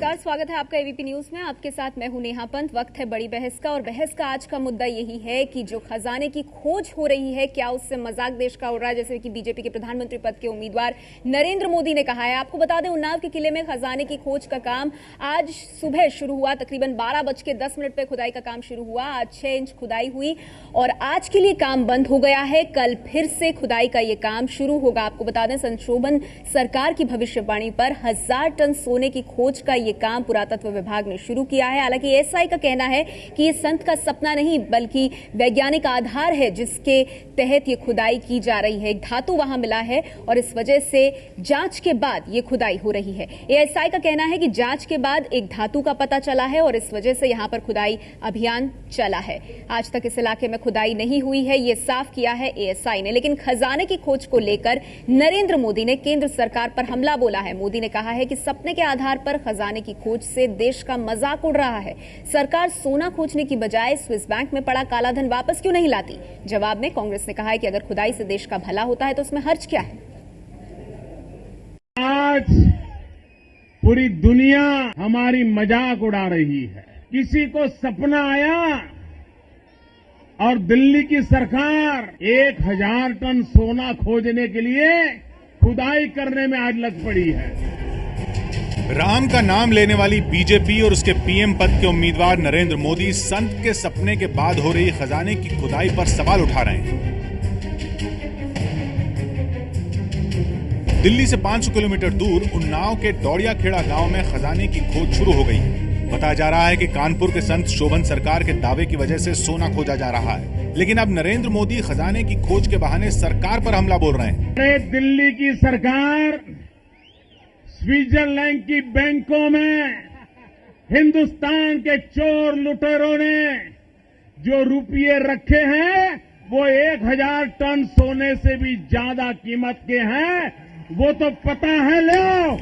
नमस्कार, स्वागत है आपका एबीपी न्यूज में। आपके साथ मैं हूं नेहा पंत। वक्त है बड़ी बहस का, और बहस का आज का मुद्दा यही है कि जो खजाने की खोज हो रही है, क्या उससे मजाक देश का उड़ रहा है, जैसे कि बीजेपी के प्रधानमंत्री पद के उम्मीदवार नरेंद्र मोदी ने कहा है। आपको बता दें, उन्नाव के किले में खजाने की खोज का काम आज सुबह शुरू हुआ। तकरीबन 12:10 पे खुदाई का काम शुरू हुआ। आज 6 इंच खुदाई हुई और आज के लिए काम बंद हो गया है। कल फिर से खुदाई का ये काम शुरू होगा। आपको बता दें, संशोधन सरकार की भविष्यवाणी पर 1000 टन सोने की खोज का ये काम पुरातत्व विभाग ने शुरू किया है। हालांकि एएसआई का कहना है कि ये संत का सपना नहीं, बल्कि वैज्ञानिक आधार है जिसके तहत ये खुदाई की जा रही है। एक धातु वहां मिला है और इस वजह से जांच के बाद ये खुदाई हो रही है। एएसआई का कहना है कि जांच के बाद एक धातु का पता चला है और इस वजह से यहां पर खुदाई अभियान चला है। आज तक इस इलाके में खुदाई नहीं हुई है, ये साफ किया है एएसआई ने। लेकिन खजाने की खोज को लेकर नरेंद्र मोदी ने केंद्र सरकार पर हमला बोला है। मोदी ने कहा है कि सपने के आधार पर खजाने की खोज से देश का मजाक उड़ रहा है। सरकार सोना खोजने की बजाय स्विस बैंक में पड़ा कालाधन वापस क्यों नहीं लाती? जवाब में कांग्रेस ने कहा है कि अगर खुदाई से देश का भला होता है तो उसमें हर्ज क्या है। आज पूरी दुनिया हमारी मजाक उड़ा रही है। किसी को सपना आया और दिल्ली की सरकार 1000 टन सोना खोजने के लिए खुदाई करने में आज लग पड़ी है। राम का नाम लेने वाली बीजेपी और उसके पीएम पद के उम्मीदवार नरेंद्र मोदी संत के सपने के बाद हो रही खजाने की खुदाई पर सवाल उठा रहे हैं। दिल्ली से 500 किलोमीटर दूर उन्नाव के डौड़िया खेड़ा गांव में खजाने की खोज शुरू हो गई है। बताया जा रहा है कि कानपुर के संत शोभन सरकार के दावे की वजह से सोना खोजा जा रहा है। लेकिन अब नरेंद्र मोदी खजाने की खोज के बहाने सरकार पर हमला बोल रहे हैं। दिल्ली की सरकार स्विट्जरलैंड की बैंकों में हिंदुस्तान के चोर लुटेरों ने जो रुपये रखे हैं वो 1000 टन सोने से भी ज्यादा कीमत के हैं। वो तो पता है। लो,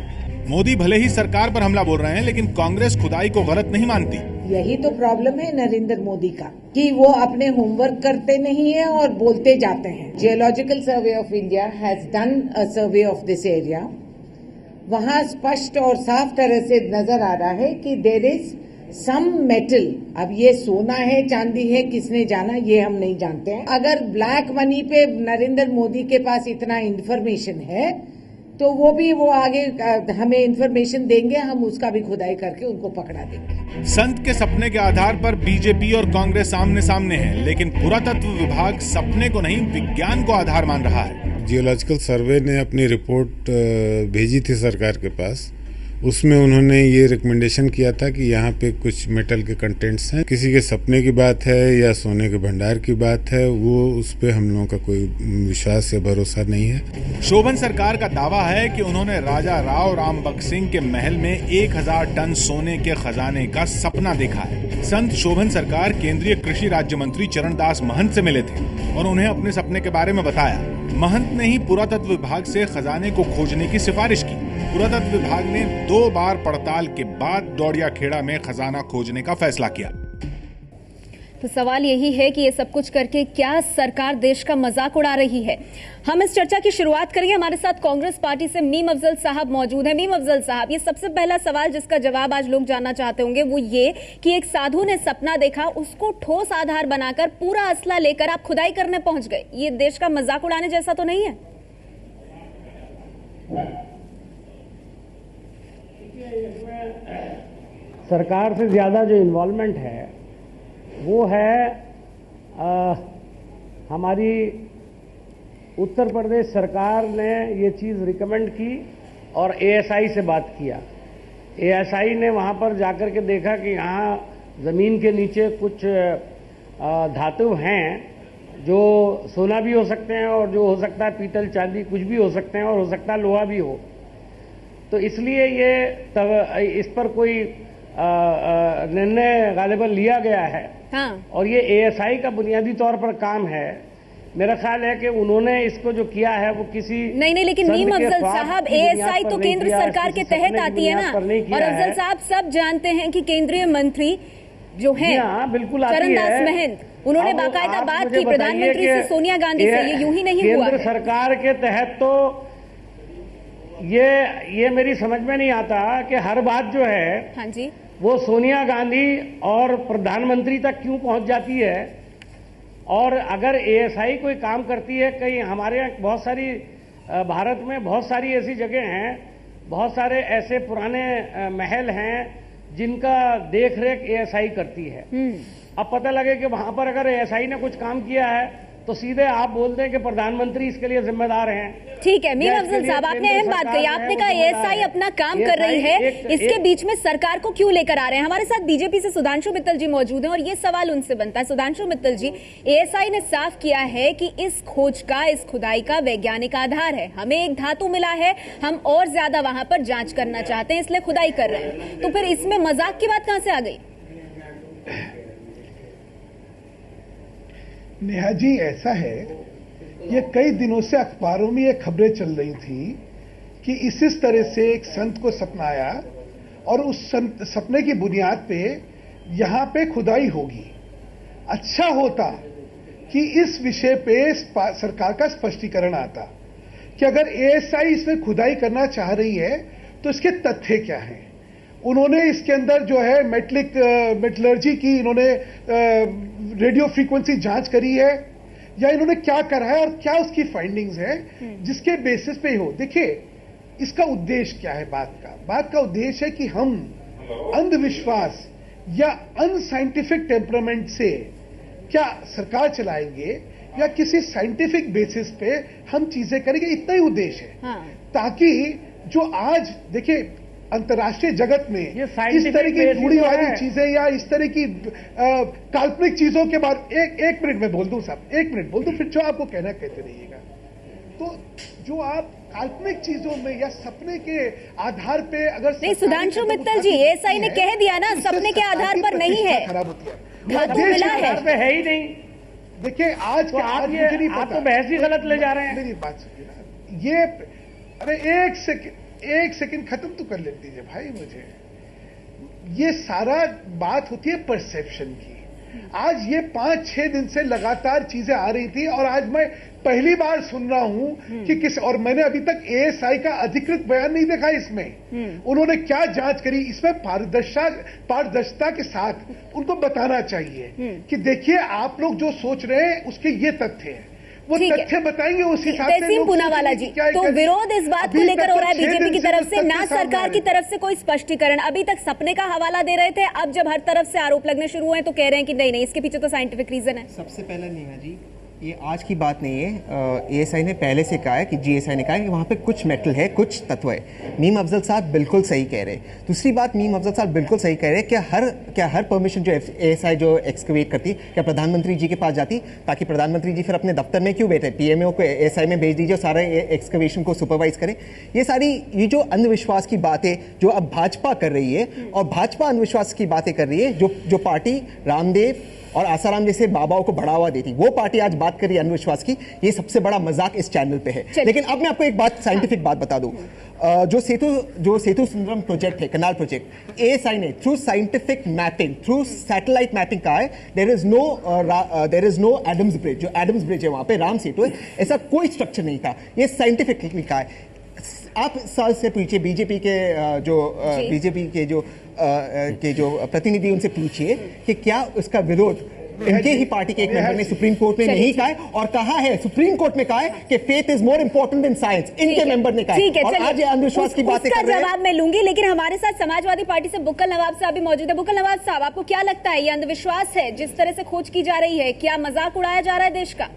मोदी भले ही सरकार पर हमला बोल रहे हैं, लेकिन कांग्रेस खुदाई को गलत नहीं मानती। यही तो प्रॉब्लम है नरेंद्र मोदी का, कि वो अपने होमवर्क करते नहीं है और बोलते जाते हैं। Geological survey of India has done a survey of this area. वहां स्पष्ट और साफ तरह से नजर आ रहा है कि देयर इज सम मेटल। अब ये सोना है, चांदी है, किसने जाना, ये हम नहीं जानते हैं। अगर ब्लैक मनी पे नरेंद्र मोदी के पास इतना इन्फॉर्मेशन है तो वो आगे हमें इन्फॉर्मेशन देंगे, हम उसका भी खुदाई करके उनको पकड़ा देंगे। संत के सपने के आधार पर बीजेपी और कांग्रेस आमने सामने है, लेकिन पुरातत्व विभाग सपने को नहीं विज्ञान को आधार मान रहा है। जियोलॉजिकल सर्वे ने अपनी रिपोर्ट भेजी थी सरकार के पास। उसमें उन्होंने ये रिकमेंडेशन किया था कि यहाँ पे कुछ मेटल के कंटेंट्स हैं। किसी के सपने की बात है या सोने के भंडार की बात है, वो उस पे हम लोगों का कोई विश्वास या भरोसा नहीं है। शोभन सरकार का दावा है कि उन्होंने राजा राव रामबख्श सिंह के महल में 1000 टन सोने के खजाने का सपना देखा है। संत शोभन सरकार केंद्रीय कृषि राज्य मंत्री चरणदास महंत से मिले थे और उन्हें अपने सपने के बारे में बताया। महंत ने ही पुरातत्व विभाग से खजाने को खोजने की सिफारिश की। पुरातत्व विभाग ने 2 बार पड़ताल के बाद डौड़िया खेड़ा में खजाना खोजने का फैसला किया। तो सवाल यही है कि ये सब कुछ करके क्या सरकार देश का मजाक उड़ा रही है? हम इस चर्चा की शुरुआत करेंगे। हमारे साथ कांग्रेस पार्टी से मीम अफजल साहब मौजूद हैं। मीम अफजल साहब, ये सबसे पहला सवाल जिसका जवाब आज लोग जानना चाहते होंगे वो ये कि एक साधु ने सपना देखा, उसको ठोस आधार बनाकर पूरा असला लेकर आप खुदाई करने पहुंच गए। ये देश का मजाक उड़ाने जैसा तो नहीं है? सरकार से ज्यादा जो इन्वॉल्वमेंट है वो है हमारी उत्तर प्रदेश सरकार ने ये चीज़ रिकमेंड की और एएसआई से बात किया। एएसआई ने वहाँ पर जाकर के देखा कि यहाँ ज़मीन के नीचे कुछ धातु हैं जो सोना भी हो सकते हैं और जो हो सकता है पीतल चांदी, कुछ भी हो सकते हैं और हो सकता है लोहा भी हो। तो इसलिए ये इस पर कोई निर्णय गालिबन लिया गया है। हाँ। और ये एएसआई का बुनियादी तौर पर काम है। मेरा ख्याल है कि उन्होंने इसको जो किया है वो किसी नहीं, लेकिन मीम अफजल साहब, एएसआई तो केंद्र सरकार के तहत आती है ना। और अफजल साहब सब जानते हैं कि केंद्रीय मंत्री जो है चरणदास महंत, उन्होंने बाकायदा बात की प्रधानमंत्री से, सोनिया गांधी से। ये यूं ही नहीं हुआ। केंद्र सरकार के तहत तो ये मेरी समझ में नहीं आता कि हर बात जो है हाँ जी, वो सोनिया गांधी और प्रधानमंत्री तक क्यों पहुंच जाती है। और अगर एएसआई कोई काम करती है, कहीं हमारे यहाँ बहुत सारी भारत में बहुत सारी ऐसी जगह हैं, बहुत सारे ऐसे पुराने महल हैं जिनका देख रेख एएसआई करती है। अब पता लगे कि वहां पर अगर एएसआई ने कुछ काम किया है तो सीधे आप बोल दें कि प्रधानमंत्री इसके लिए जिम्मेदार हैं। ठीक है मीम अफजल साहब, आपने अहम बात कही, आपने कहा एएसआई अपना काम कर रही है, इसके बीच में सरकार को क्यों लेकर आ रहे हैं। हमारे साथ बीजेपी से सुधांशु मित्तल जी मौजूद हैं और ये सवाल उनसे बनता है। सुधांशु मित्तल जी, एएसआई ने साफ किया है कि इस खोज का, इस खुदाई का वैज्ञानिक आधार है, हमें एक धातु मिला है, हम और ज्यादा वहां पर जांच करना चाहते हैं, इसलिए खुदाई कर रहे हैं, तो फिर इसमें मजाक की बात कहां से आ गई। नेहा जी, ऐसा है, ये कई दिनों से अखबारों में ये खबरें चल रही थी कि इस तरह से एक संत को सपना आया और उस सपने की बुनियाद पे यहां पे खुदाई होगी। अच्छा होता कि इस विषय पे सरकार का स्पष्टीकरण आता कि अगर एएसआई इसमें खुदाई करना चाह रही है तो इसके तथ्य क्या हैं। उन्होंने इसके अंदर जो है मेटलर्जी की इन्होंने रेडियो फ्रीक्वेंसी जांच करी है या इन्होंने क्या करा है और क्या उसकी फाइंडिंग्स है जिसके बेसिस पे हो। देखिए, इसका उद्देश्य क्या है बात का उद्देश्य है कि हम अंधविश्वास या अनसाइंटिफिक टेम्परामेंट से क्या सरकार चलाएंगे या किसी साइंटिफिक बेसिस पे हम चीजें करेंगे, इतना ही उद्देश्य है। हाँ। ताकि जो आज देखिए अंतर्राष्ट्रीय जगत में इस तरह की रूढ़िवादी चीजें या इस तरह की काल्पनिक चीजों के बाद एक मिनट में बोल दूं साहब, एक मिनट बोल दूं, फिर जो आपको कहना कहते रहिएगा। तो जो आप काल्पनिक चीजों में या सपने के आधार पे अगर नहीं, सुधांशु मित्तल जी, एएसआई ने कह दिया ना, सपने के आधार पर नहीं है, खराब होती है, धातु मिला है ही नहीं। देखिए आज तो आप तो बहस ही गलत ले जा रहे हैं। मेरी बात सुनिए, ये अरे एक सेकंड खत्म तो कर लेती है भाई मुझे। ये सारा बात होती है परसेप्शन की। आज ये 5-6 दिन से लगातार चीजें आ रही थी और आज मैं पहली बार सुन रहा हूं कि और मैंने अभी तक एएसआई का अधिकृत बयान नहीं देखा इसमें। उन्होंने क्या जांच करी, इसमें पारदर्शिता के साथ उनको बताना चाहिए कि देखिए आप लोग जो सोच रहे हैं उसके ये तथ्य हैं, वो तथ्य बताएंगे उस हिसाब से। तहसीन पूनावाला जी, तो विरोध इस बात को लेकर हो रहा है बीजेपी की तरफ से, ना सरकार की तरफ से कोई स्पष्टीकरण। अभी तक सपने का हवाला दे रहे थे, अब जब हर तरफ से आरोप लगने शुरू हुए तो कह रहे हैं कि नहीं, इसके पीछे तो साइंटिफिक रीजन है। सबसे पहले नेहा जी, ये आज की बात नहीं है। एएसआई ने पहले से कहा है कि जीएसआई ने कहा है कि वहाँ पे कुछ मेटल है, कुछ तत्व है। मीम अफजल साहब बिल्कुल सही कह रहे हैं। दूसरी बात, मीम अफजल साहब बिल्कुल सही कह रहे हैं कि क्या हर परमिशन जो एएसआई जो एक्सकवेट करती क्या प्रधानमंत्री जी के पास जाती, ताकि प्रधानमंत्री जी फिर अपने दफ्तर में क्यों बैठे, पीएमओ को एएसआई में भेज दीजिए, सारे एक्सकवेशन को सुपरवाइज करें। ये जो अंधविश्वास की बातें जो अब भाजपा कर रही है, और भाजपा अंधविश्वास की बातें कर रही है, जो पार्टी रामदेव और आसाराम जैसे बाबाओं को बढ़ावा देती, वो पार्टी आज बात कर रही है अंधविश्वास की। ये सबसे बड़ा मजाक इस चैनल पे है। लेकिन अब मैं आपको एक बात, साइंटिफिक बात बता दूं। जो सेतु सुंदरम प्रोजेक्ट है, कनाल प्रोजेक्ट, एएसआई ने through scientific mapping, through satellite mapping कहा है there is no Adam's bridge. जो एडम्स ब्रिज है वहां पे, राम सेतु है, ऐसा कोई स्ट्रक्चर नहीं था। ये साइंटिफिकली कहा है। आप साल से पूछिए बीजेपी के जो प्रतिनिधि, उनसे पूछिए कि क्या उसका विरोध इनके ही पार्टी के एक मेंबर ने सुप्रीम कोर्ट में नहीं कहा है, और कहा है सुप्रीम कोर्ट में कहा है कि faith is more important than science, इनके मेंबर ने कहा है। और आज ये अंधविश्वास की बातें कर रहे हैं। जवाब मैं लूंगी, लेकिन हमारे साथ समाजवादी पार्टी से बुक्कल नवाब साहब भी मौजूद है। बुक्कल नवाब साहब, आपको क्या लगता है, ये अंधविश्वास है जिस तरह से खोज की जा रही है, क्या मजाक उड़ाया जा रहा है देश का?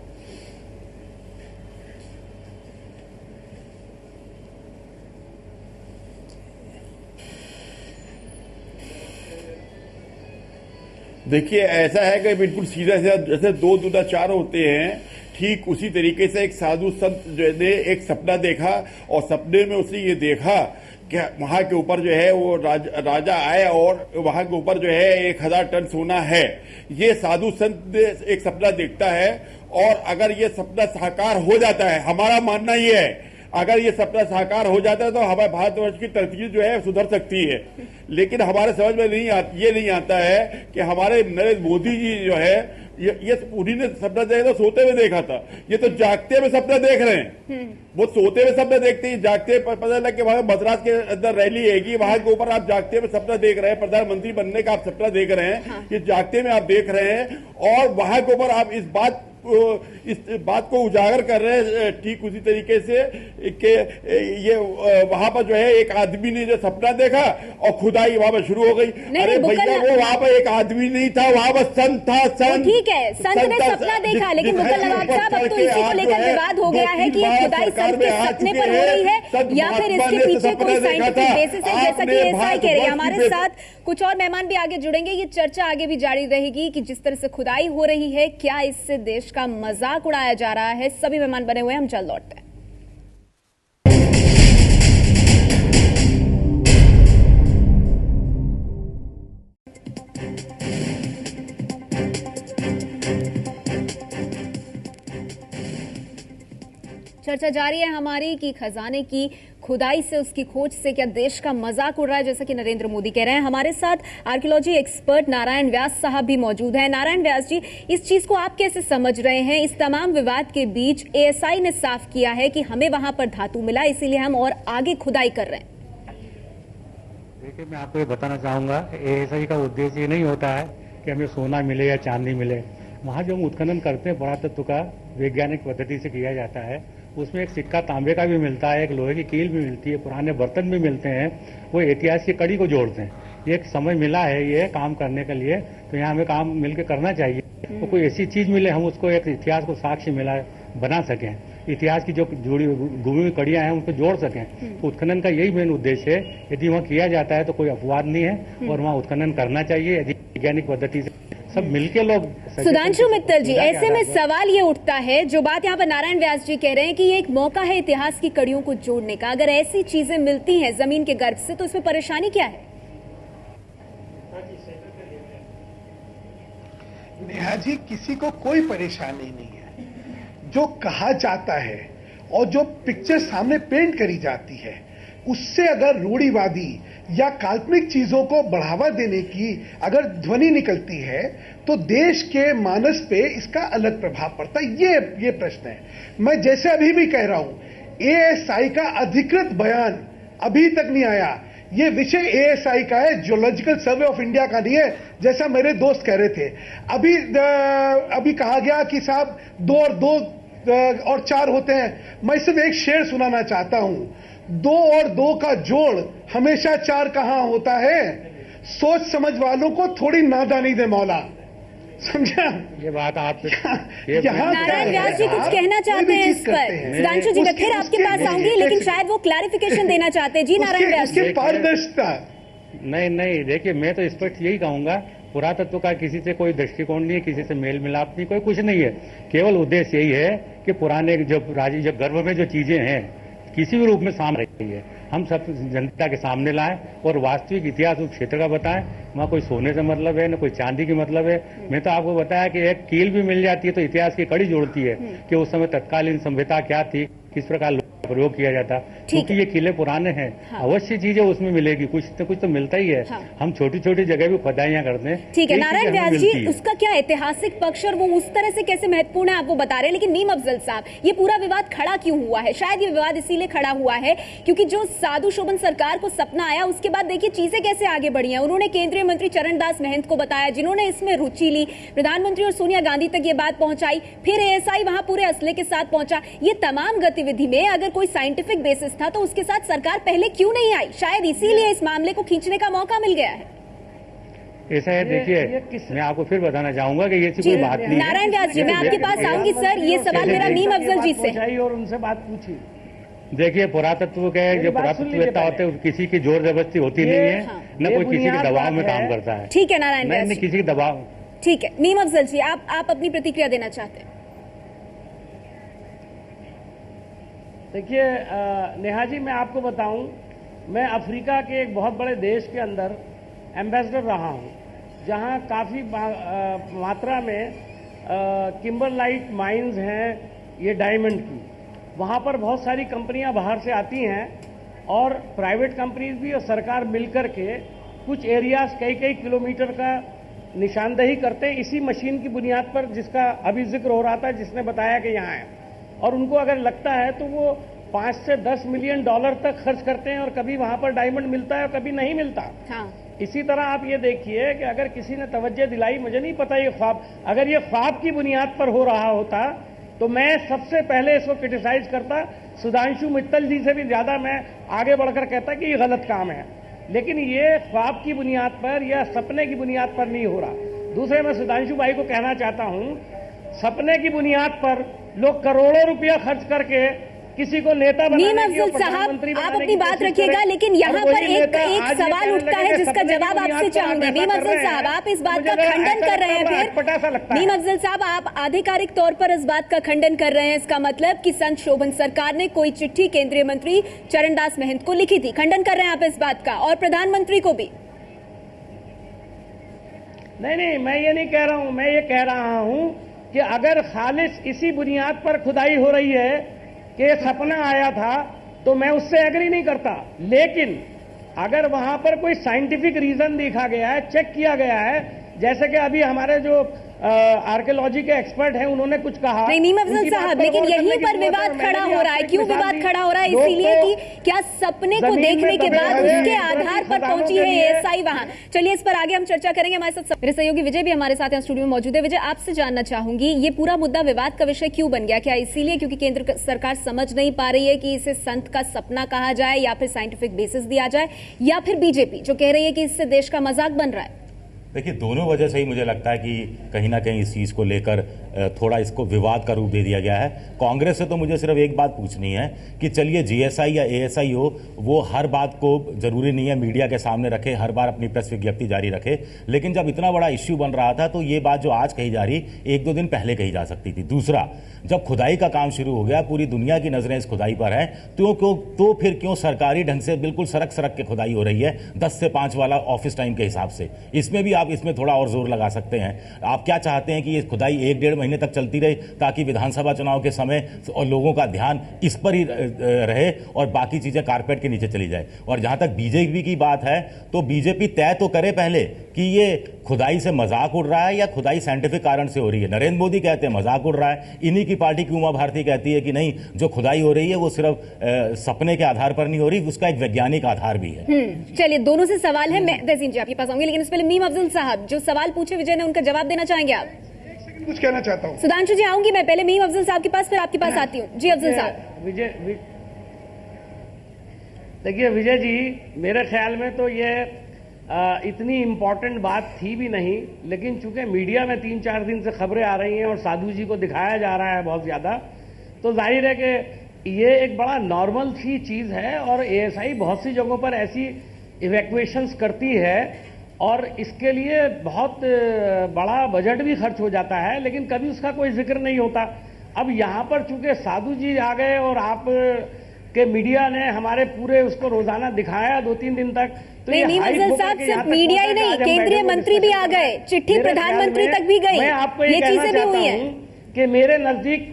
देखिए, ऐसा है कि बिल्कुल सीधा सीधा जैसे 2 दूना 4 होते हैं, ठीक उसी तरीके से एक साधु संत जो ने एक सपना देखा और सपने में उसने ये देखा कि वहां के ऊपर जो है वो राजा आए और वहां के ऊपर जो है 1000 टन सोना है। ये साधु संत एक सपना देखता है और अगर ये सपना साकार हो जाता है, हमारा मानना ये है अगर ये सपना साकार हो जाता है तो हमारे भारतवर्ष की तरक्की जो है सुधर सकती है। लेकिन हमारे समझ में ये नहीं आता है कि हमारे नरेंद्र मोदी जी जो है ये उन्हीं ने सपना देखा तो सोते हुए देखा था, ये तो जागते हुए सपना देख रहे हैं। वो सोते हुए सपना देखते हैं, जागते पर पता लगा कि वहां मद्रास के अंदर रैली हैगी, वहां के ऊपर आप जागते में सपना देख रहे हैं, प्रधानमंत्री बनने का आप सपना देख रहे हैं। हाँ। ये जागते में आप देख रहे हैं और वहां के ऊपर आप इस बात को उजागर कर रहे हैं ठीक उसी तरीके से कि ये वहां पर जो है एक आदमी ने जो सपना देखा और खुदाई वहां पर शुरू हो गई। अरे भैया वो वहां पर एक आदमी नहीं था, वहां पर संत था। संत ठीक है, संत ने सपना देखा, लेकिन मुगल नवाब साहब अब तो इसी को लेकर विवाद हो गया है कि ये खुदाई संत के सपने पर हो रही है या फिर इसके पीछे कोई साइंटिफिक बेसिस है, जैसा कि एएसआई कह रही है। हमारे साथ कुछ और मेहमान भी आगे जुड़ेंगे, ये चर्चा आगे भी जारी रहेगी कि जिस तरह से खुदाई हो रही है, क्या इससे देश का मजाक उड़ाया जा रहा है। सभी मेहमान बने हुए हैं, हम जल्द लौटते हैं। चर्चा जारी है हमारी कि खजाने की खुदाई से, उसकी खोज से क्या देश का मजाक उड़ रहा है, जैसा कि नरेंद्र मोदी कह रहे हैं। हमारे साथ आर्कियोलॉजी एक्सपर्ट नारायण व्यास साहब भी मौजूद हैं। नारायण व्यास जी, इस चीज को आप कैसे समझ रहे हैं? इस तमाम विवाद के बीच एएसआई ने साफ किया है कि हमें वहां पर धातु मिला, इसीलिए हम और आगे खुदाई कर रहे हैं। देखिए, मैं आपको ये बताना चाहूंगा, एएसआई का उद्देश्य ये नहीं होता है कि हमें सोना मिले या चांदी मिले। वहां जो हम उत्खनन करते हैं पुरातत्व का वैज्ञानिक पद्धति से किया जाता है, उसमें एक सिक्का तांबे का भी मिलता है, एक लोहे की कील भी मिलती है, पुराने बर्तन भी मिलते हैं। वो इतिहास की कड़ी को जोड़ते हैं। एक समय मिला है ये काम करने के लिए, तो यहाँ हमें काम मिलकर करना चाहिए। तो कोई ऐसी चीज मिले हम उसको एक इतिहास को साक्ष्य मिला बना सकें, इतिहास की जो जुड़ी गुमी हुई कड़ियां हैं उनको जोड़ सकें। तो उत्खनन का यही मेन उद्देश्य है। यदि वहाँ किया जाता है तो कोई अपवाद नहीं है और वहाँ उत्खनन करना चाहिए यदि वैज्ञानिक पद्धति से सब मिलके लोग। सुधांशु मित्तल जी, ऐसे में सवाल ये उठता है, जो बात यहाँ पर नारायण व्यास जी कह रहे हैं कि ये एक मौका है इतिहास की कड़ियों को जोड़ने का। अगर ऐसी चीजें मिलती हैं जमीन के गर्भ से तो इसमें परेशानी क्या है? नेहा जी, किसी को कोई परेशानी नहीं है। जो कहा जाता है और जो पिक्चर सामने पेंट करी जाती है, उससे अगर रूढ़िवादी या काल्पनिक चीजों को बढ़ावा देने की अगर ध्वनि निकलती है तो देश के मानस पे इसका अलग प्रभाव पड़ता है। ये प्रश्न है। मैं जैसे अभी भी कह रहा हूं, एएसआई का अधिकृत बयान अभी तक नहीं आया। ये विषय एएसआई का है, जियोलॉजिकल सर्वे ऑफ इंडिया का नहीं है, जैसा मेरे दोस्त कह रहे थे। अभी कहा गया कि साहब 2 और 2 और 4 होते हैं। मैं सिर्फ एक शेर सुनाना चाहता हूं। 2 और 2 का जोड़ हमेशा 4 कहां होता है? सोच समझ वालों को थोड़ी नादानी दे मौला, समझा? ये बात आप नारायण व्यास जी कुछ कहना चाहते हैं इस पर? सुधांशु जी, मैं फिर आपके पास आऊंगी, लेकिन शायद वो क्लैरिफिकेशन देना चाहते हैं। जी नारायण व्यास जी, पारदर्शिता। नहीं, देखिए, मैं तो स्पष्ट यही कहूंगा, पुरातत्व का किसी से कोई दृष्टिकोण नहीं है, किसी से मेल मिलाप नहीं, कोई कुछ नहीं है। केवल उद्देश्य यही है कि पुराने जो गर्भ में जो चीजें हैं किसी भी रूप में सामने रही है, हम सब जनता के सामने लाएं और वास्तविक इतिहास उस क्षेत्र का बताएं। वहाँ कोई सोने से मतलब है, न कोई चांदी की मतलब है। मैं तो आपको बताया कि एक कील भी मिल जाती है तो इतिहास की कड़ी जोड़ती है कि उस समय तत्कालीन सभ्यता क्या थी, किस प्रकार प्रयोग किया जाता। क्योंकि ये किले पुराने हैं। हाँ। अवश्य चीजें उसमें मिलेगी, कुछ तो मिलता ही है। हाँ। हम छोटी छोटी जगह भी खुदाइयां करते हैं। ठीक है नारायण व्यास जी, उसका क्या ऐतिहासिक पक्ष और वो उस तरह से कैसे महत्वपूर्ण है आप वो बता रहे हैं, लेकिन मीम अफजल साहब, ये पूरा विवाद खड़ा क्यों हुआ है? शायद ये विवाद इसीलिए खड़ा हुआ है क्योंकि जो साधु शोभन सरकार को सपना आया, उसके बाद देखिए चीजें कैसे आगे बढ़ी हैं। उन्होंने केंद्रीय मंत्री चरणदास महंत को बताया, जिन्होंने इसमें रुचि ली, प्रधानमंत्री और सोनिया गांधी तक ये बात पहुंचाई, फिर एएसआई वहां पूरे असले के साथ पहुंचा। ये तमाम गतिविधि में अगर कोई साइंटिफिक बेसिस था तो उसके साथ सरकार पहले क्यों नहीं आई? शायद इसीलिए इस मामले को खींचने का मौका मिल गया है। ऐसा है, देखिए, मैं आपको फिर बताना चाहूंगा कि ये कोई बात नहीं है। नारायण व्यास जी, मैं आपके पास आऊंगी सर, ये सवाल मेरा मीम अफजल जी से, और उनसे बात पूछी। देखिए, पुरातत्व के जो पुरातत्ववेत्ता होते हैं किसी की जोर जबरदस्ती होती नहीं है, न कोई किसी के दबाव में काम करता है। ठीक है नारायण व्यास, नहीं किसी के दबाव। ठीक है मीम अफजल जी, आप अपनी प्रतिक्रिया देना चाहते हैं? देखिए नेहा जी, मैं आपको बताऊं, मैं अफ्रीका के एक बहुत बड़े देश के अंदर एम्बेसडर रहा हूं, जहां काफ़ी मात्रा में किम्बरलाइट माइंस हैं, ये डायमंड की। वहाँ पर बहुत सारी कंपनियां बाहर से आती हैं और प्राइवेट कंपनीज भी और सरकार मिलकर के कुछ एरियाज कई किलोमीटर का निशानदेही करते हैं इसी मशीन की बुनियाद पर जिसका अभी जिक्र हो रहा था, जिसने बताया कि यहाँ है। और उनको अगर लगता है तो वो 5 से 10 मिलियन डॉलर तक खर्च करते हैं और कभी वहां पर डायमंड मिलता है और कभी नहीं मिलता। हाँ। इसी तरह आप ये देखिए कि अगर किसी ने तवज्जो दिलाई, मुझे नहीं पता ये ख्वाब, अगर ये ख्वाब की बुनियाद पर हो रहा होता तो मैं सबसे पहले इसको क्रिटिसाइज करता, सुधांशु मित्तल जी से भी ज्यादा मैं आगे बढ़कर कहता कि ये गलत काम है। लेकिन ये ख्वाब की बुनियाद पर या सपने की बुनियाद पर नहीं हो रहा। दूसरे मैं सुधांशु भाई को कहना चाहता हूं, सपने की बुनियाद पर लोग करोड़ों रुपया खर्च करके किसी को नेता मीम अफजल साहब, आप अपनी बात रखिएगा, लेकिन यहाँ पर एक सवाल उठता है जिसका जवाब आपसे चाहूंगी। मीम अफजल साहब, आप इस बात का खंडन कर रहे हैं फिर? मीम अफजल साहब, आप आधिकारिक तौर पर इस बात का खंडन कर रहे हैं, इसका मतलब कि संत शोभन सरकार ने कोई चिट्ठी केंद्रीय मंत्री चरणदास महंत को लिखी थी, खंडन कर रहे हैं आप इस बात का, और प्रधानमंत्री को भी? नहीं, मैं ये नहीं कह रहा हूं। मैं ये कह रहा हूं कि अगर खालिस इसी बुनियाद पर खुदाई हो रही है कि सपना आया था तो मैं उससे एग्री नहीं करता। लेकिन अगर वहां पर कोई साइंटिफिक रीजन देखा गया है, चेक किया गया है, जैसे कि अभी हमारे जो आर्कियोलॉजी के एक्सपर्ट हैं उन्होंने कुछ कहा। नहीं मीम अफजल साहब, लेकिन यहीं पर विवाद खड़ा हो रहा है। क्यों विवाद खड़ा हो रहा है? इसीलिए कि क्या सपने को देखने के बाद उसके आधार पर पहुंची है एएसआई वहां? चलिए इस पर आगे हम चर्चा करेंगे। हमारे साथ मेरे सहयोगी विजय भी हमारे साथ स्टूडियो में मौजूद है। विजय, आपसे जानना चाहूंगी, ये पूरा मुद्दा विवाद का विषय क्यों बन गया? क्या इसीलिए क्योंकि केंद्र सरकार समझ नहीं पा रही है कि इसे संत का सपना कहा जाए या फिर साइंटिफिक बेसिस दिया जाए, या फिर बीजेपी जो कह रही है कि इससे देश का मजाक बन रहा है? देखिए, दोनों वजह से ही मुझे लगता है कि कहीं ना कहीं इस चीज़ को लेकर थोड़ा इसको विवाद का रूप दे दिया गया है। कांग्रेस से तो मुझे सिर्फ एक बात पूछनी है कि चलिए जीएसआई या एएसआई हो, वो हर बात को जरूरी नहीं है मीडिया के सामने रखे, हर बार अपनी प्रेस विज्ञप्ति जारी रखे, लेकिन जब इतना बड़ा इश्यू बन रहा था तो ये बात जो आज कही जा रही 1-2 दिन पहले कही जा सकती थी। दूसरा, जब खुदाई का काम शुरू हो गया, पूरी दुनिया की नजरें इस खुदाई पर हैं, तो फिर क्यों सरकारी ढंग से बिल्कुल सड़क के खुदाई हो रही है 10 से 5 वाला ऑफिस टाइम के हिसाब से? इसमें भी आप इसमें थोड़ा और जोर लगा सकते हैं। आप क्या चाहते हैं कि ये खुदाई 1-1.5 महीने तक चलती रहे ताकि विधानसभा चुनाव के समय और लोगों का ध्यान इस पर ही रहे और बाकी चीजें कारपेट के नीचे चली जाए? और जहां तक बीजेपी की बात है तो बीजेपी तय तो करे पहले कि ये खुदाई से मजाक उड़ रहा है या खुदाई साइंटिफिक कारण से हो रही है। नरेंद्र मोदी कहते हैं मजाक उड़ रहा है, इन्हीं की पार्टी की उमा भारती कहती है कि नहीं, जो खुदाई हो रही है वो सिर्फ सपने के आधार पर नहीं हो रही, उसका एक वैज्ञानिक आधार भी है। चलिए, दोनों से सवाल है, मैं तहसीन जी आपके पास आऊंगी, लेकिन उससे पहले मीम अफजल साहब जो सवाल पूछे विजय ने उनका जवाब देना चाहेंगे आप? कुछ कहना चाहता हूँ। सुधांशु जी आऊंगी मैं, पहले मीम अफजल साहब के पास, फिर आपके पास आती हूँ। जी अफजल साहब। देखिए विजय जी, मेरे ख्याल में तो ये इतनी इम्पोर्टेंट बात थी भी नहीं, लेकिन चूंकि मीडिया में 3-4 दिन से खबरें आ रही हैं और साधु जी को दिखाया जा रहा है बहुत ज्यादा, तो जाहिर है कि ये एक बड़ा नॉर्मल सी चीज है। और एएसआई बहुत सी जगहों पर ऐसी इवैक्यूएशंस करती है और इसके लिए बहुत बड़ा बजट भी खर्च हो जाता है, लेकिन कभी उसका कोई जिक्र नहीं होता। अब यहां पर चूंकि साधु जी आ गए और आप के मीडिया ने हमारे पूरे उसको रोजाना दिखाया 2-3 दिन तक, तो मीम अफजल साहब सिर्फ मीडिया ही नहीं, केंद्रीय मंत्री भी आ गए, चिट्ठी प्रधानमंत्री तक भी गई, मैं आपको ये चीजें भी हुई हैं कि मेरे नजदीक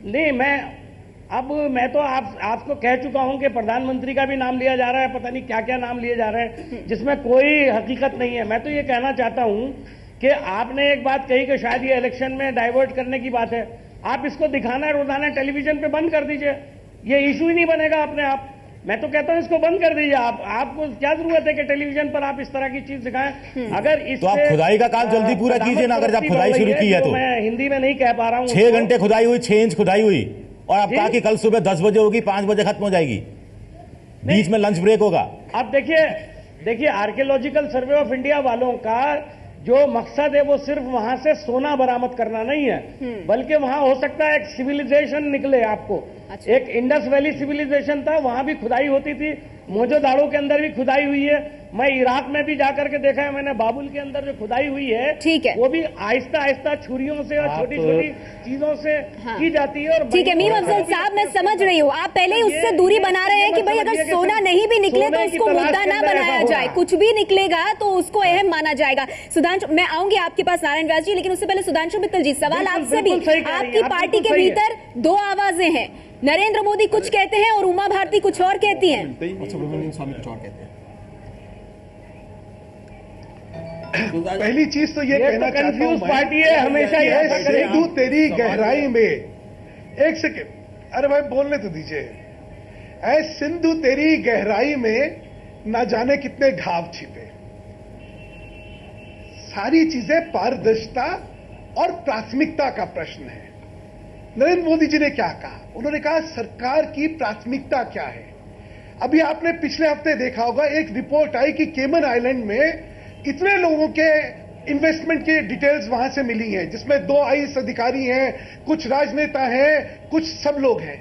नहीं, मैं तो आपको कह चुका हूं कि प्रधानमंत्री का भी नाम लिया जा रहा है, पता नहीं क्या क्या नाम लिए जा रहे हैं जिसमें कोई हकीकत नहीं है। मैं तो ये कहना चाहता हूं कि आपने एक बात कही कि शायद ये इलेक्शन में डाइवर्ट करने की बात है, आप इसको दिखाना रोजाना टेलीविजन पे बंद कर दीजिए, ये इशू ही नहीं बनेगा अपने आप। मैं तो कहता हूं इसको बंद कर दीजिए। आपको क्या जरूरत है कि टेलीविजन पर आप इस तरह की चीज दिखाएं? अगर इस तो आप खुदाई का काम जल्दी पूरा कीजिए ना, अगर जब खुदाई शुरू की है तो। मैं हिंदी में नहीं कह पा रहा हूं। 6 घंटे खुदाई हुई, 6 इंच खुदाई हुई, और आप कहा कि कल सुबह 10 बजे होगी, 5 बजे खत्म हो जाएगी, बीच में लंच ब्रेक होगा। अब देखिए आर्कियोलॉजिकल सर्वे ऑफ इंडिया वालों का जो मकसद है वो सिर्फ वहां से सोना बरामद करना नहीं है, बल्कि वहां हो सकता है एक सिविलाइजेशन निकले आपको। अच्छा। एक इंडस वैली सिविलाइजेशन था, वहां भी खुदाई होती थी, मोहनजोदाड़ो के अंदर भी खुदाई हुई है, मैं इराक में भी जाकर के देखा है मैंने, बाबुल के अंदर जो खुदाई हुई है, ठीक है, वो भी आहिस्ता आहिस्ता छुरियों से और छोटी छोटी चीजों से की जाती है। और ठीक है मीम अफजल साहब, मैं समझ रही हूँ, आप पहले ही उससे दूरी बना रहे हैं कि भाई अगर सोना नहीं भी निकले तो उसको मुद्दा ना बनाया जाए, कुछ भी निकलेगा तो उसको अहम माना जाएगा। सुधांशु, मैं आऊंगी आपके पास नारायण व्यास जी, लेकिन उससे पहले सुधांशु मित्तल जी, सवाल आपसे भी, आपकी पार्टी के भीतर 2 आवाजें हैं, नरेंद्र मोदी कुछ कहते हैं और उमा भारती कुछ और कहती हैं। सुब्रमण्यम स्वामी कुछ और कहते हैं। पहली चीज तो ये कहना चाहता हूं पार्टी है, हमेशा ये सिंधु तेरी गहराई में, एक सेकेंड, अरे भाई बोलने तो दीजिए। ऐ सिंधु तेरी गहराई में ना जाने कितने घाव छिपे। सारी चीजें पारदर्शिता और प्राथमिकता का प्रश्न है। नरेंद्र मोदी जी ने क्या कहा? उन्होंने कहा सरकार की प्राथमिकता क्या है। अभी आपने पिछले हफ्ते देखा होगा, एक रिपोर्ट आई कि केमन आइलैंड में कितने लोगों के इन्वेस्टमेंट के डिटेल्स वहां से मिली हैं, जिसमें 2 आईएएस अधिकारी हैं, कुछ राजनेता हैं, कुछ सब लोग हैं।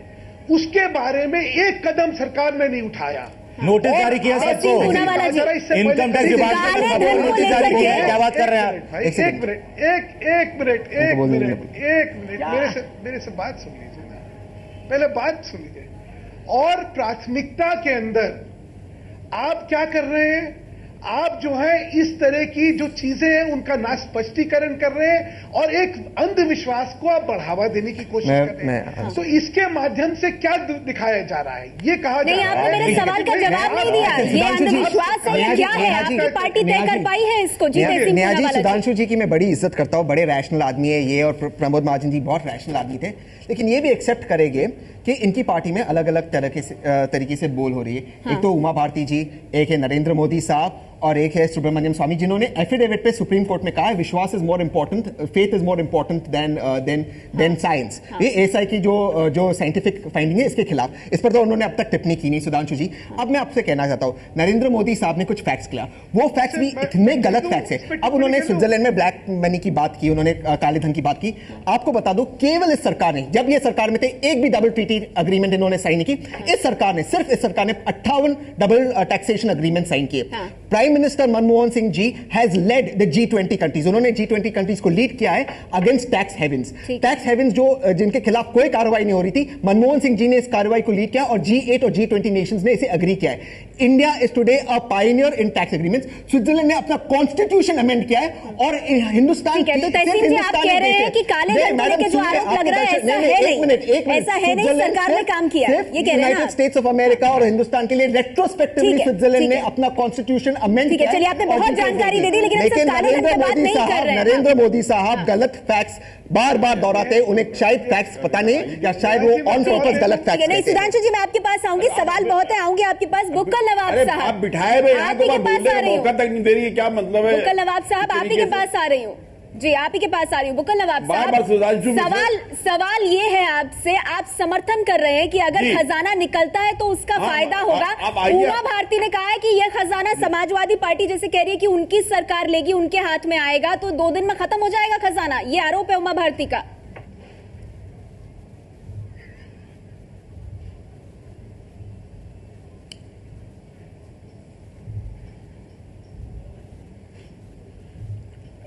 उसके बारे में एक कदम सरकार ने नहीं उठाया। नोटिस जारी किया सबको, इनकम टैक्स डिपार्टमेंट ने नोटिस जारी किया है। क्या बात कर रहे हैं आप? एक मिनट मेरे से बात सुन लीजिए ना, पहले बात सुन लीजिए। और प्राथमिकता के अंदर आप क्या कर रहे हैं? आप जो है इस तरह की जो चीजें हैं उनका ना स्पष्टीकरण कर रहे हैं और एक अंधविश्वास को आप बढ़ावा देने की कोशिश कर रहे हैं। तो इसके माध्यम से क्या दिखाया जा रहा है? ये कहा जा रहा है। आपने मेरे सवाल का जवाब नहीं दिया। ये अंधविश्वास है या क्या है? आपकी पार्टी तय कर पाई है इसको? जी नेहा जी, सुधांशु जी की मैं बड़ी इज्जत करता हूँ, बड़े रैशनल आदमी है ये, और प्रमोद महाजन जी बहुत रैशनल आदमी थे, लेकिन ये भी एक्सेप्ट करेंगे कि इनकी पार्टी में अलग अलग तरीके से बोल हो रही है। एक तो उमा भारती जी, एक है नरेंद्र मोदी साहब, और एक है सुब्रमण्यम स्वामी, जिन्होंने एफिडेविट पे सुप्रीम कोर्ट में कहा है विश्वास is more important, faith is more important than science. ये एएसआई की जो साइंटिफिक फाइंडिंग है इसके खिलाफ, इस पर तो उन्होंने अब तक टिप्पणी की नहीं। सुधांशु जी, अब मैं आपसे कहना चाहता हूं, नरेंद्र मोदी साहब ने कुछ फैक्ट्स किया, वो फैक्ट्स भी इतने गलत फैक्ट्स है। अब उन्होंने स्विट्जरलैंड में ब्लैक मनी की बात की, उन्होंने काले धन की बात की। आपको बता दो, केवल इस सरकार ने, जब ये सरकार में थे, एक भी डबल ट्रीटी अग्रीमेंट इन्होंने साइन नहीं की। इस सरकार ने, सिर्फ इस सरकार ने 58 डबल टैक्सेशन अग्रीमेंट साइन किए। Prime minister Manmohan Singh ji has led the G20 countries, उन्होंने G20 कंट्रीज को लीड किया है against tax havens. Tax havens जो जिनके खिलाफ कोई कार्रवाई नहीं हो रही थी, मनमोहन सिंह जी ने इस कार्रवाई को लीड किया और G8 और G20 नेशंस ने इसे एग्री किया है। India is today a Pioneer in tax agreements. Switzerland ने अपना कॉन्स्टिट्यूशन अमेंड किया है और हिंदुस्तान की, तो तहसीन जी आप कह रहे हैं कि काले धन को लेकर जो आरोप लग रहा है ऐसा है नहीं, ऐसा है नहीं, सरकार ने काम किया, ये कह रहे हैं। यूनाइटेड स्टेट्स ऑफ अमेरिका और हिंदुस्तान के लिए रेट्रोस्पेक्टिवली स्विट्जरलैंड ने अपना कॉन्स्टिट्यूशन अमेंड किया। चलिए, आपने बहुत जानकारी दे दी, लेकिन नरेंद्र मोदी साहब गलत फैक्ट्स बार बार दोहराते, उन्हें शायद फैक्ट्स पता नहीं या शायद वो ऑन पर्पस गलत फैक्ट्स। नहीं, सुधांशु जी मैं आपके पास आऊंगी, सवाल बहुत है, आऊंगी आपके पास। बुक्कल नवाब साहब, आप बिठाए हुए आप ही के पास आ रही हूँ। मौका तक नहीं दे रही है, क्या मतलब है? बुक्कल नवाब साहब, आप ही के पास आ रही हूँ जी, आप ही के पास आ रही हूँ। बुक्कल नवाब साहब, सवाल ये है आपसे, आप समर्थन कर रहे हैं कि अगर खजाना निकलता है तो उसका फायदा होगा। उमा भारती ने कहा है कि यह खजाना समाजवादी पार्टी जैसे कह रही है कि उनकी सरकार लेगी, उनके हाथ में आएगा तो 2 दिन में खत्म हो जाएगा खजाना। ये आरोप है उमा भारती का।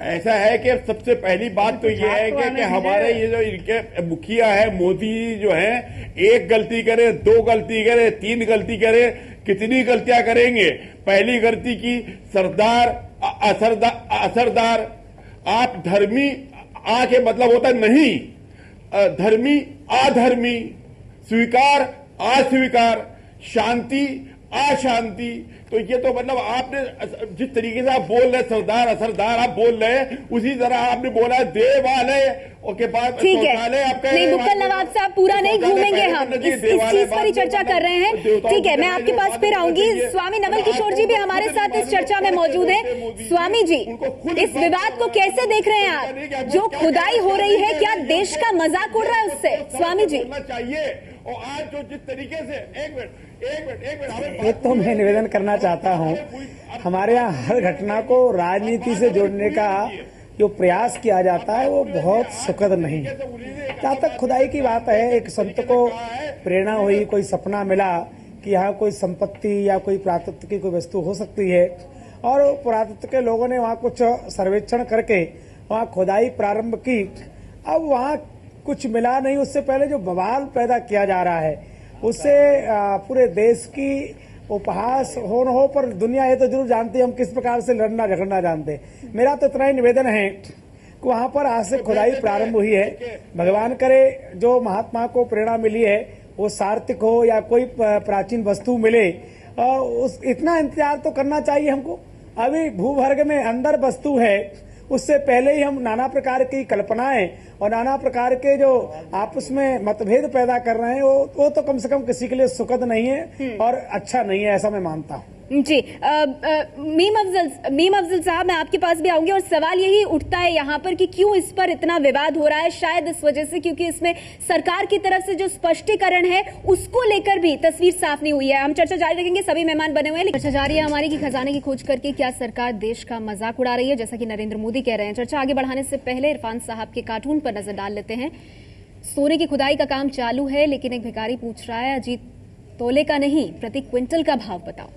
ऐसा है कि सबसे पहली बात तो ये है कि हमारे ये जो इनके मुखिया है मोदी जो है, एक गलती करे, 2 गलती करे, 3 गलती करे, कितनी गलतियां करेंगे? पहली गलती की सरदार असरदार, आप धर्मी आ के मतलब होता नहीं, धर्मी अधर्मी, स्वीकार अस्वीकार, शांति अशांति। तो ये तो मतलब आपने जिस तरीके से आप बोल रहे सरदार असरदार आप बोल रहे हैं, उसी तरह आपने बोला है देवालय के बाद शौचालय। आप नहीं, बुक्कल नवाब साहब पूरा नहीं घूमेंगे, हम इस चीज पर ही चर्चा कर रहे हैं। ठीक है, मैं आपके पास फिर आऊंगी। स्वामी नवल किशोर जी भी हमारे साथ इस चर्चा में मौजूद है। स्वामी जी, इस विवाद को कैसे देख रहे हैं आप? जो खुदाई हो रही है, क्या देश का मजाक उड़ रहा है उससे? स्वामी जी चाहिए, और आज जो जिस तरीके से एक मिनट एक तो मैं निवेदन करना चाहता हूं, हमारे यहाँ हर घटना को राजनीति से जोड़ने का जो प्रयास किया जाता है वो बहुत सुखद नहीं है। जहाँ तक खुदाई की बात है, एक संत को प्रेरणा हुई, कोई सपना मिला कि यहाँ कोई संपत्ति या कोई पुरातत्व की कोई वस्तु हो सकती है, और पुरातत्व के लोगों ने वहाँ कुछ सर्वेक्षण करके वहाँ खुदाई प्रारंभ की। अब वहाँ कुछ मिला नहीं, उससे पहले जो बवाल पैदा किया जा रहा है उससे पूरे देश की उपहास हो न हो, पर दुनिया ये तो जरूर जानती है हम किस प्रकार से लड़ना झगड़ना जानते हैं। मेरा तो इतना ही निवेदन है कि वहां पर आज से खुदाई प्रारंभ हुई है। भगवान करे जो महात्मा को प्रेरणा मिली है वो सार्थिक हो या कोई प्राचीन वस्तु मिले, इतना इंतजार तो करना चाहिए हमको। अभी भूगर्भ में अंदर वस्तु है, उससे पहले ही हम नाना प्रकार की कल्पनाएं और नाना प्रकार के जो आपस में मतभेद पैदा कर रहे हैं, वो तो कम से कम किसी के लिए सुखद नहीं है और अच्छा नहीं है, ऐसा मैं मानता हूँ। जी, मीम अफजल साहब, मैं आपके पास भी आऊंगी और सवाल यही उठता है यहाँ पर कि क्यों इस पर इतना विवाद हो रहा है। शायद इस वजह से क्योंकि इसमें सरकार की तरफ से जो स्पष्टीकरण है उसको लेकर भी तस्वीर साफ नहीं हुई है। हम चर्चा जारी रखेंगे, सभी मेहमान बने हुए हैं। चर्चा जारी है हमारी कि खजाने की खोज करके क्या सरकार देश का मजाक उड़ा रही है, जैसा कि नरेंद्र मोदी कह रहे हैं। चर्चा आगे बढ़ाने से पहले इरफान साहब के कार्टून पर नजर डाल लेते हैं। सोने की खुदाई का काम चालू है, लेकिन एक भिखारी पूछ रहा है, अजीत तोले का नहीं, प्रति क्विंटल का भाव बताओ।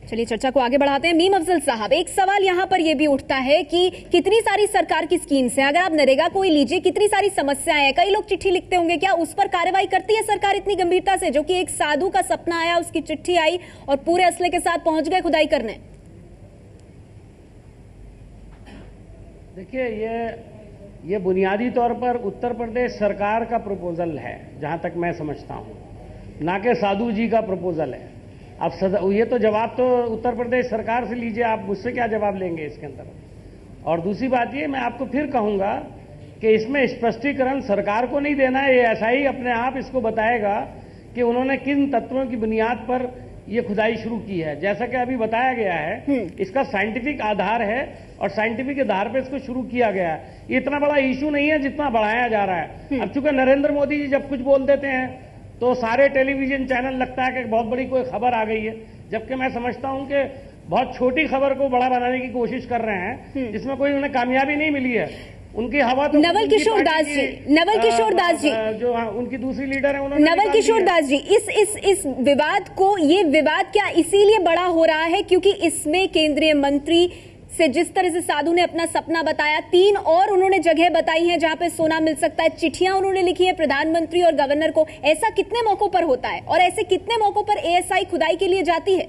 चलिए चर्चा को आगे बढ़ाते हैं। मीम अफजल साहब, एक सवाल यहां पर यह भी उठता है कि कितनी सारी सरकार की स्कीम्स हैं, अगर आप नरेगा को ही लीजिए, कितनी सारी समस्याएं हैं। कई लोग चिट्ठी लिखते होंगे, क्या उस पर कार्रवाई करती है सरकार इतनी गंभीरता से? जो कि एक साधु का सपना आया, उसकी चिट्ठी आई और पूरे असले के साथ पहुंच गए खुदाई करने। देखिए, ये बुनियादी तौर पर उत्तर प्रदेश सरकार का प्रपोजल है, जहां तक मैं समझता हूं, ना कि साधु जी का प्रपोजल है। अब ये तो जवाब तो उत्तर प्रदेश सरकार से लीजिए, आप मुझसे क्या जवाब लेंगे इसके अंदर। और दूसरी बात ये, मैं आपको फिर कहूंगा कि इसमें स्पष्टीकरण सरकार को नहीं देना है, ये ऐसा ही अपने आप इसको बताएगा कि उन्होंने किन तत्वों की बुनियाद पर ये खुदाई शुरू की है। जैसा कि अभी बताया गया है, इसका साइंटिफिक आधार है और साइंटिफिक आधार पर इसको शुरू किया गया है। ये इतना बड़ा इशू नहीं है जितना बढ़ाया जा रहा है। अब चूंकि नरेंद्र मोदी जी जब कुछ बोल देते हैं तो सारे टेलीविजन चैनल लगता है कि बहुत बड़ी कोई खबर आ गई है, जबकि मैं समझता हूं कि बहुत छोटी खबर को बड़ा बनाने की कोशिश कर रहे हैं, जिसमें कोई उन्हें कामयाबी नहीं मिली है। उनकी हवा तो नवल किशोर दास जी जो उनकी दूसरी लीडर है, उन्होंने नवल किशोर दास जी, इस विवाद को, ये विवाद क्या इसीलिए बड़ा हो रहा है क्योंकि इसमें केंद्रीय मंत्री से जिस तरह से साधु ने अपना सपना बताया, 3 और उन्होंने जगह बताई हैं जहां पे सोना मिल सकता है, चिट्ठियां उन्होंने लिखी है प्रधानमंत्री और गवर्नर को। ऐसा कितने मौकों पर होता है और ऐसे कितने मौकों पर एएसआई खुदाई के लिए जाती है?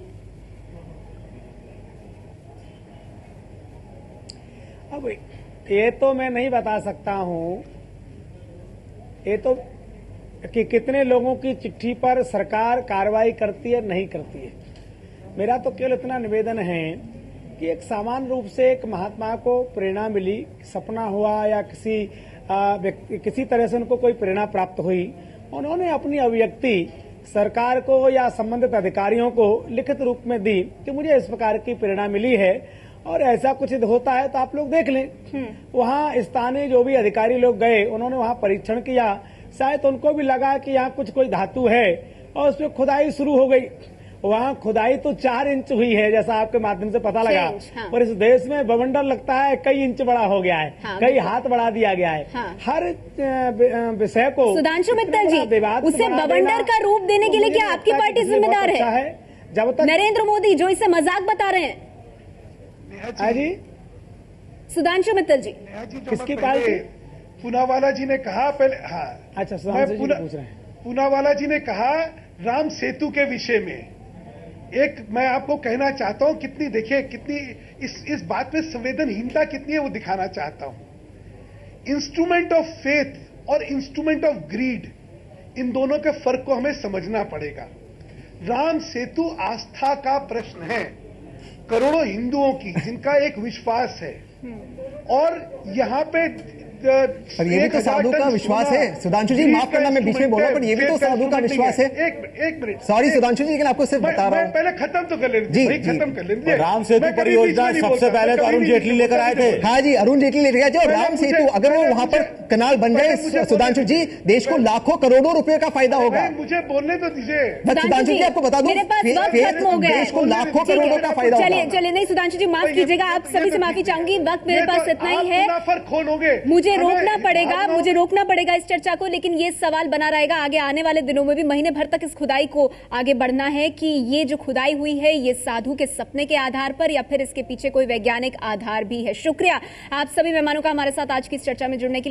अब ये तो मैं नहीं बता सकता हूं, ये तो कि कितने लोगों की चिट्ठी पर सरकार कार्रवाई करती है नहीं करती है। मेरा तो केवल इतना निवेदन है कि एक सामान्य रूप से एक महात्मा को प्रेरणा मिली, सपना हुआ या किसी तरह से उनको कोई प्रेरणा प्राप्त हुई, उन्होंने अपनी अभिव्यक्ति सरकार को या संबंधित अधिकारियों को लिखित रूप में दी कि मुझे इस प्रकार की प्रेरणा मिली है और ऐसा कुछ होता है तो आप लोग देख लें। वहां स्थानीय जो भी अधिकारी लोग गए, उन्होंने वहां परीक्षण किया, शायद उनको भी लगा कि यहाँ कुछ कोई धातु है और उसमें खुदाई शुरू हो गई। वहाँ खुदाई तो 4 इंच हुई है, जैसा आपके माध्यम से पता लगा। हाँ। और इस देश में बवंडर लगता है कई इंच बड़ा हो गया है, हाँ, कई हाथ बढ़ा दिया गया है। हाँ। हर विषय को सुधांशु मित्तल जी, उसे बवंडर का रूप देने के लिए क्या आपकी पार्टी जिम्मेदार है? जब तक नरेंद्र मोदी जो इसे मजाक बता रहे हैं। जी सुधांशु मित्तल जी, किसकी पार्टी? पूनावाला जी ने कहा पहले, हाँ अच्छा सुधांशु जी पूछ रहे हैं। पूनावाला जी ने कहा राम सेतु के विषय में, एक मैं आपको कहना चाहता हूं, कितनी देखिए कितनी इस बात में संवेदनहीनता कितनी है वो दिखाना चाहता हूं। इंस्ट्रूमेंट ऑफ फेथ और इंस्ट्रूमेंट ऑफ ग्रीड, इन दोनों के फर्क को हमें समझना पड़ेगा। राम सेतु आस्था का प्रश्न है, करोड़ों हिंदुओं की जिनका एक विश्वास है, और यहां पे पर ये भी तो साधु का विश्वास है। सुधांशु जी माफ करना, मैं बीच में बोला, पर ये भी तो साधु का विश्वास है। एक मिनट सॉरी सुधांशु जी, लेकिन आपको सिर्फ बता रहा हूँ, पहले खत्म तो कर लेंगे जी, खत्म कर लेंगे। राम सेतु परियोजना सबसे पहले तो अरुण जेटली लेकर आए थे। हाँ जी, अरुण जेटली लेकर आए थे। और राम सेतु अगर वो वहां पर कनाल बन जाए सुधांशु जी, देश को लाखों करोड़ों रुपए का फायदा होगा। मुझे बोलने तो दीजिए। सुधांशु जी आपको बता दूं, देश को लाखों करोड़ों का फायदा होगा। चलिए नहीं सुधांशु जी माफ कीजिएगा, आप सभी से माफी चाहूंगी, वक्त मेरे पास इतना ही है, मुझे रोकना पड़ेगा इस चर्चा को। लेकिन ये सवाल बना रहेगा आगे आने वाले दिनों में भी, महीने भर तक इस खुदाई को आगे बढ़ना है कि ये जो खुदाई हुई है ये साधु के सपने के आधार पर या फिर इसके पीछे कोई वैज्ञानिक आधार भी है। शुक्रिया आप सभी मेहमानों का हमारे साथ आज की इस चर्चा में जुड़ने के लिए।